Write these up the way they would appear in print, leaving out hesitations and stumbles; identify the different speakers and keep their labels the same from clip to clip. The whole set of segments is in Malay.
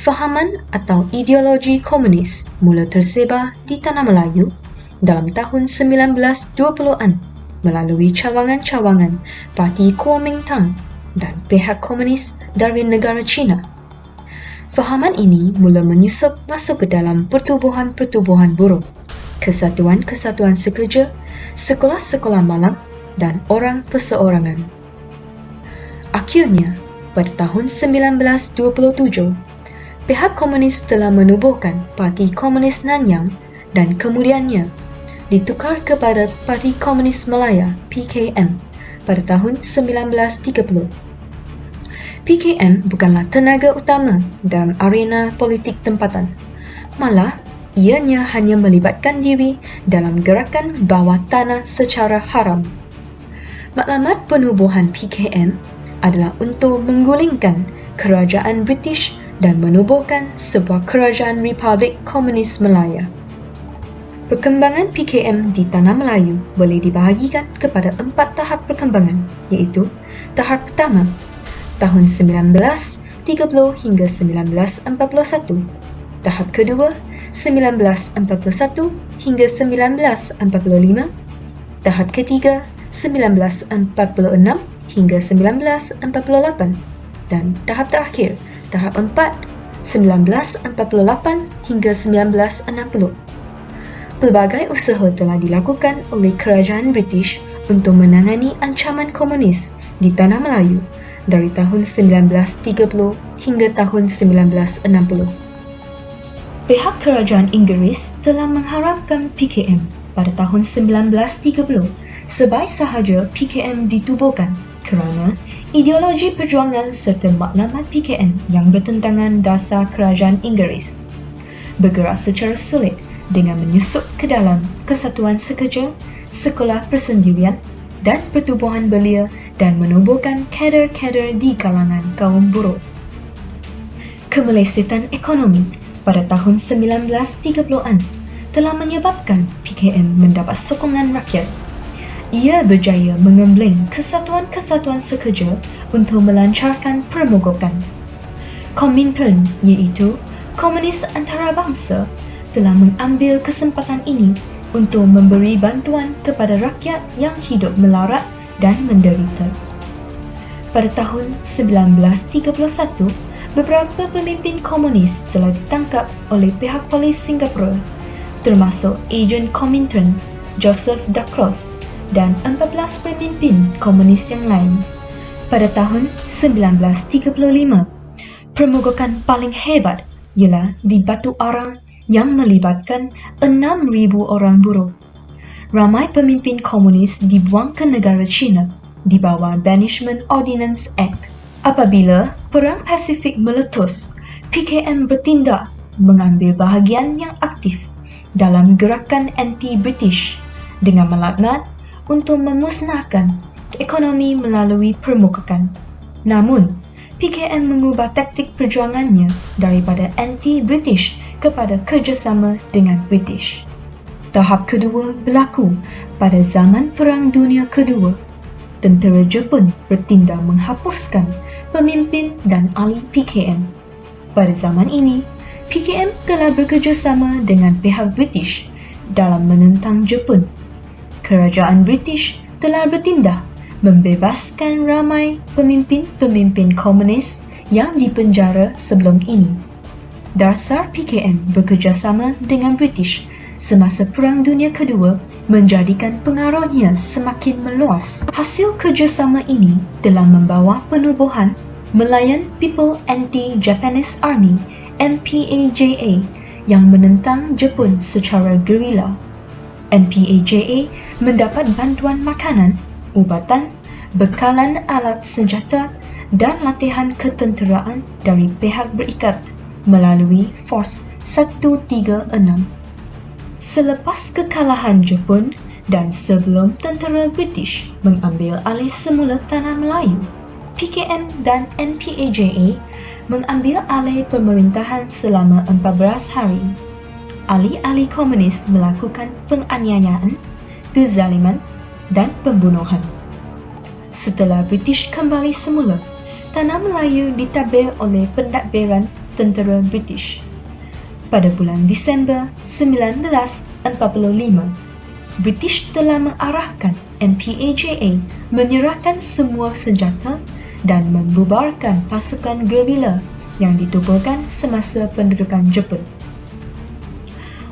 Speaker 1: Fahaman atau ideologi komunis mula tersebar di tanah Melayu dalam tahun 1920-an melalui cawangan-cawangan Parti Kuomintang dan pihak komunis dari negara China. Fahaman ini mula menyusup masuk ke dalam pertubuhan-pertubuhan buruh, kesatuan-kesatuan sekerja, sekolah-sekolah malam dan orang perseorangan. Akhirnya, pada tahun 1927, pihak komunis telah menubuhkan Parti Komunis Nanyang dan kemudiannya ditukar kepada Parti Komunis Malaya (PKM) pada tahun 1930. PKM bukanlah tenaga utama dalam arena politik tempatan. Malah, ianya hanya melibatkan diri dalam gerakan bawah tanah secara haram. Matlamat penubuhan PKM adalah untuk menggulingkan kerajaan British dan menubuhkan sebuah kerajaan Republik Komunis Malaya. Perkembangan PKM di Tanah Melayu boleh dibahagikan kepada 4 tahap perkembangan, iaitu tahap pertama, tahun 1930 hingga 1941. Tahap kedua, 1941 hingga 1945. Tahap ketiga, 1946 hingga 1948. Dan tahap terakhir, tahap 4, 1948 hingga 1960. Pelbagai usaha telah dilakukan oleh kerajaan British untuk menangani ancaman komunis di Tanah Melayu dari tahun 1930 hingga tahun 1960. Pihak kerajaan Inggeris telah mengharamkan PKM pada tahun 1930 sebaik sahaja PKM ditubuhkan kerana ideologi perjuangan serta matlamat PKM yang bertentangan dasar kerajaan Inggeris bergerak secara sulit dengan menyusup ke dalam kesatuan sekerja, sekolah persendirian dan pertubuhan belia dan menubuhkan kader-kader di kalangan kaum buruh. Kemelesetan ekonomi pada tahun 1930-an telah menyebabkan PKM mendapat sokongan rakyat. Ia berjaya mengembleng kesatuan-kesatuan sekerja untuk melancarkan permogokan. Komintern, iaitu Komunis Antarabangsa, telah mengambil kesempatan ini untuk memberi bantuan kepada rakyat yang hidup melarat dan menderita. Pada tahun 1931, beberapa pemimpin komunis telah ditangkap oleh pihak polis Singapura, termasuk ejen Komintern Joseph Duclos dan 14 pemimpin komunis yang lain. Pada tahun 1935, permogokan paling hebat ialah di Batu Arang yang melibatkan 6,000 orang buruh. Ramai pemimpin komunis dibuang ke negara China di bawah Banishment Ordinance Act. Apabila Perang Pasifik meletus, PKM bertindak mengambil bahagian yang aktif dalam gerakan anti-British dengan melaknat untuk memusnahkan ekonomi melalui permukakan. Namun, PKM mengubah taktik perjuangannya daripada anti-British kepada kerjasama dengan British. Tahap kedua berlaku pada zaman Perang Dunia Kedua. Tentera Jepun bertindak menghapuskan pemimpin dan ahli PKM. Pada zaman ini, PKM telah bekerjasama dengan pihak British dalam menentang Jepun. Kerajaan British telah bertindak membebaskan ramai pemimpin-pemimpin komunis yang dipenjara sebelum ini. Dasar PKM bekerjasama dengan British semasa Perang Dunia Kedua menjadikan pengaruhnya semakin meluas. Hasil kerjasama ini telah membawa penubuhan Malayan People Anti-Japanese Army (MPAJA) yang menentang Jepun secara gerila. MPAJA mendapat bantuan makanan, ubatan, bekalan alat senjata dan latihan ketenteraan dari pihak berikat melalui Force 136. Selepas kekalahan Jepun dan sebelum tentera British mengambil alih semula Tanah Melayu, PKM dan MPAJA mengambil alih pemerintahan selama 14 hari. Ahli-ahli komunis melakukan penganiayaan, kezaliman dan pembunuhan. Setelah British kembali semula, Tanah Melayu ditadbir oleh pentadbiran tentera British. Pada bulan Disember 1945, British telah mengarahkan MPAJA menyerahkan semua senjata dan membubarkan pasukan gerila yang ditubuhkan semasa pendudukan Jepun.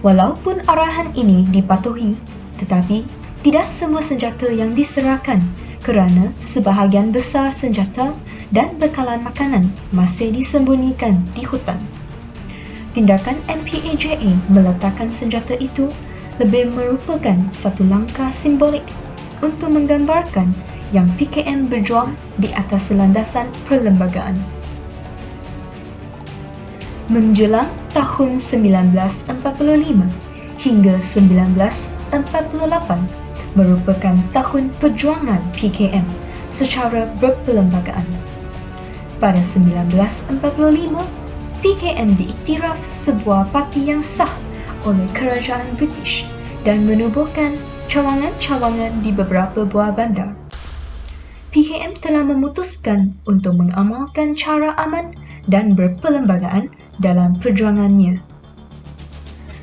Speaker 1: Walaupun arahan ini dipatuhi, tetapi tidak semua senjata yang diserahkan kerana sebahagian besar senjata dan bekalan makanan masih disembunyikan di hutan. Tindakan MPAJA meletakkan senjata itu lebih merupakan satu langkah simbolik untuk menggambarkan yang PKM berjuang di atas landasan perlembagaan. Menjelang tahun 1945 hingga 1948 merupakan tahun perjuangan PKM secara berperlembagaan. Pada 1945, PKM diiktiraf sebuah parti yang sah oleh kerajaan British dan menubuhkan cawangan-cawangan di beberapa buah bandar. PKM telah memutuskan untuk mengamalkan cara aman dan berperlembagaan dalam perjuangannya.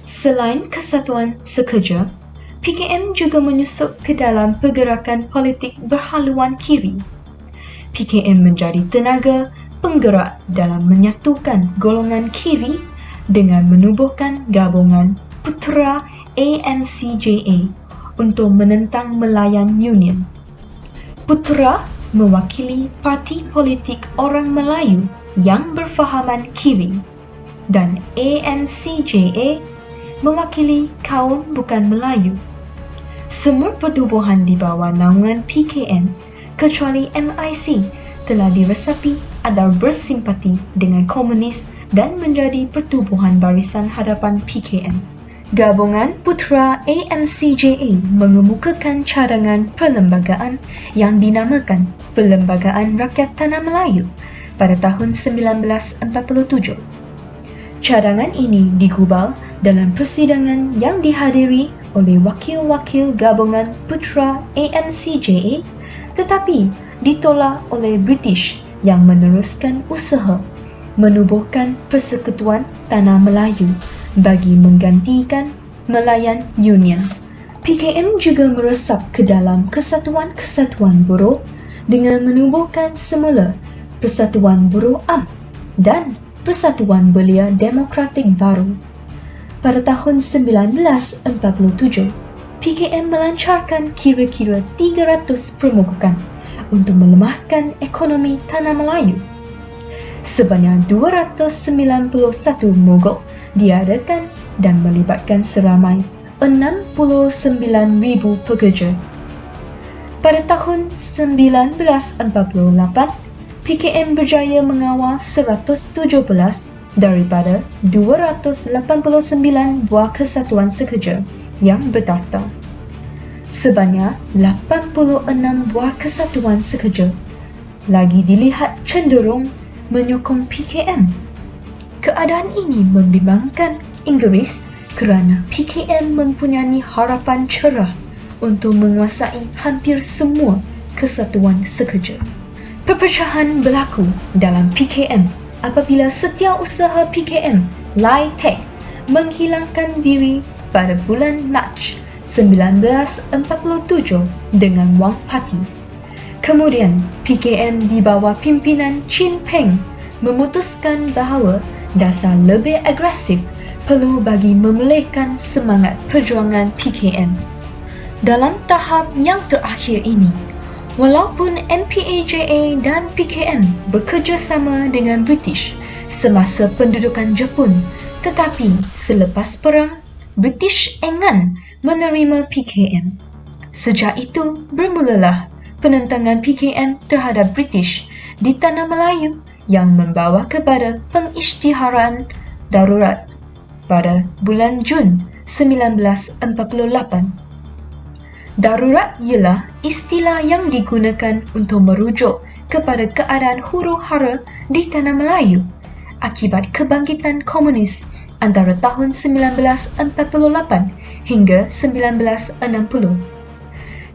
Speaker 1: Selain kesatuan sekerja, PKM juga menyusup ke dalam pergerakan politik berhaluan kiri. PKM menjadi tenaga penggerak dalam menyatukan golongan kiri dengan menubuhkan gabungan Putera AMCJA untuk menentang Melayan Union. Putera mewakili parti politik orang Melayu yang berfahaman kiri dan AMCJA mewakili kaum bukan Melayu. Semua pertubuhan di bawah naungan PKM kecuali MIC telah diresapi adalah bersimpati dengan komunis dan menjadi pertubuhan barisan hadapan PKM. Gabungan Putera AMCJA mengemukakan cadangan perlembagaan yang dinamakan Perlembagaan Rakyat Tanah Melayu pada tahun 1947. Cadangan ini digubal dalam persidangan yang dihadiri oleh wakil-wakil gabungan Putera AMCJA tetapi ditolak oleh British yang meneruskan usaha menubuhkan Persekutuan Tanah Melayu bagi menggantikan Melayan Union. PKM juga meresap ke dalam kesatuan-kesatuan buruh dengan menubuhkan semula Persatuan Buruh Am dan Persatuan Belia Demokratik Baru. Pada tahun 1947, PKM melancarkan kira-kira 300 permogokan untuk melemahkan ekonomi Tanah Melayu. Sebanyak 291 mogok diadakan dan melibatkan seramai 69,000 pekerja. Pada tahun 1948, PKM berjaya mengawal 117 daripada 289 buah kesatuan sekerja yang berdaftar. Sebanyak 86 buah kesatuan sekerja lagi dilihat cenderung menyokong PKM. Keadaan ini membimbangkan Inggeris kerana PKM mempunyai harapan cerah untuk menguasai hampir semua kesatuan sekerja. Perpecahan berlaku dalam PKM apabila setiausaha PKM, Lai Tek, menghilangkan diri pada bulan Mac 1947 dengan wang parti. Kemudian, PKM di bawah pimpinan Chin Peng memutuskan bahawa dasar lebih agresif perlu bagi memulihkan semangat perjuangan PKM. Dalam tahap yang terakhir ini, walaupun MPAJA dan PKM bekerjasama dengan British semasa pendudukan Jepun, tetapi selepas perang, British enggan menerima PKM. Sejak itu, bermulalah penentangan PKM terhadap British di Tanah Melayu yang membawa kepada pengisytiharan darurat pada bulan Jun 1948. Darurat ialah istilah yang digunakan untuk merujuk kepada keadaan huru-hara di Tanah Melayu akibat kebangkitan komunis antara tahun 1948 hingga 1960.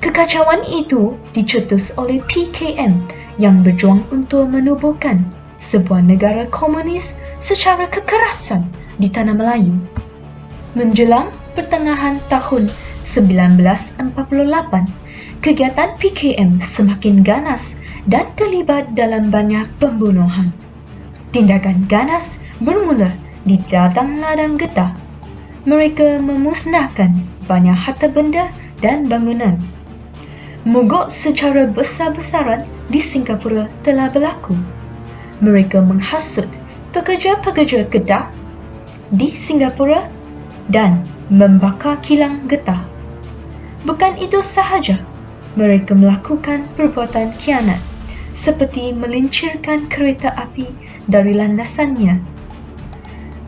Speaker 1: Kekacauan itu dicetus oleh PKM yang berjuang untuk menubuhkan sebuah negara komunis secara kekerasan di Tanah Melayu. Menjelang pertengahan tahun 1948, kegiatan PKM semakin ganas dan terlibat dalam banyak pembunuhan. Tindakan ganas bermula di ladang-ladang getah. Mereka memusnahkan banyak harta benda dan bangunan. Mogok secara besar-besaran di Singapura telah berlaku. Mereka menghasut pekerja-pekerja getah di Singapura dan membakar kilang getah. Bukan itu sahaja, mereka melakukan perbuatan khianat seperti melincirkan kereta api dari landasannya.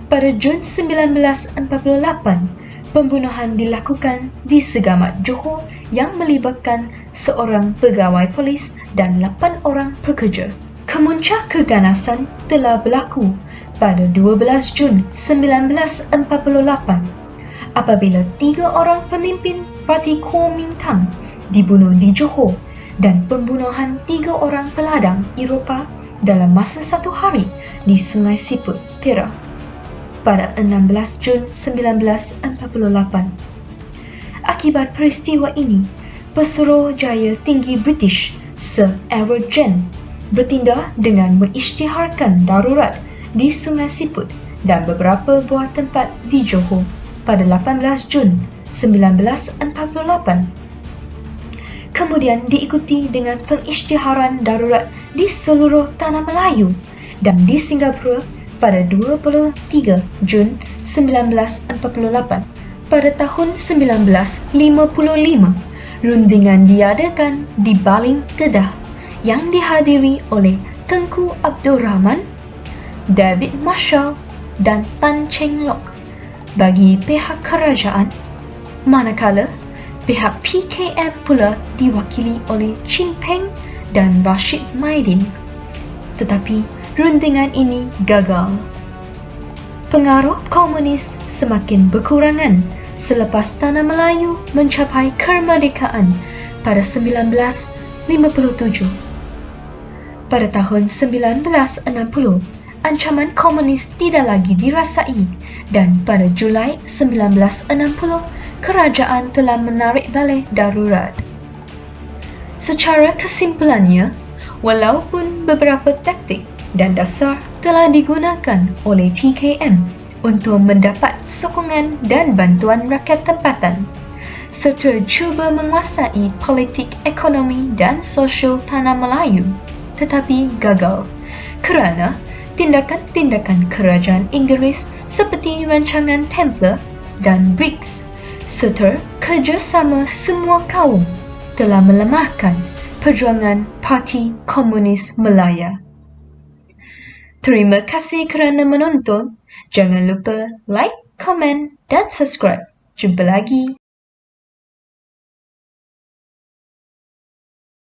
Speaker 1: Pada Jun 1948, pembunuhan dilakukan di Segamat Johor yang melibatkan seorang pegawai polis dan 8 orang pekerja. Kemuncak keganasan telah berlaku pada 12 Jun 1948 apabila 3 orang pemimpin Parti Kuomintang dibunuh di Johor dan pembunuhan 3 orang peladang Eropah dalam masa 1 hari di Sungai Siput, Perak pada 16 Jun 1948. Akibat peristiwa ini, Pesuruhjaya Tinggi British Sir Edward Gen bertindak dengan mengisytiharkan darurat di Sungai Siput dan beberapa buah tempat di Johor pada 18 Jun 1948. Kemudian diikuti dengan pengisytiharan darurat di seluruh Tanah Melayu dan di Singapura pada 23 Jun 1948. Pada tahun 1955, rundingan diadakan di Baling Kedah yang dihadiri oleh Tengku Abdul Rahman, David Marshall dan Tan Cheng Lock bagi pihak kerajaan, manakala pihak PKM pula diwakili oleh Chin Peng dan Rashid Maidin. Tetapi rundingan ini gagal. Pengaruh komunis semakin berkurangan selepas Tanah Melayu mencapai kemerdekaan pada 1957. Pada tahun 1960, ancaman komunis tidak lagi dirasai dan pada Julai 1960, kerajaan telah menarik balik darurat. Secara kesimpulannya, walaupun beberapa taktik dan dasar telah digunakan oleh PKM untuk mendapat sokongan dan bantuan rakyat tempatan, serta cuba menguasai politik ekonomi dan sosial Tanah Melayu, tetapi gagal kerana tindakan-tindakan kerajaan Inggeris seperti rancangan Templar dan BRICS serta kerjasama semua kaum telah melemahkan perjuangan Parti Komunis Malaya. Terima kasih kerana menonton. Jangan lupa like, komen dan subscribe. Jumpa lagi.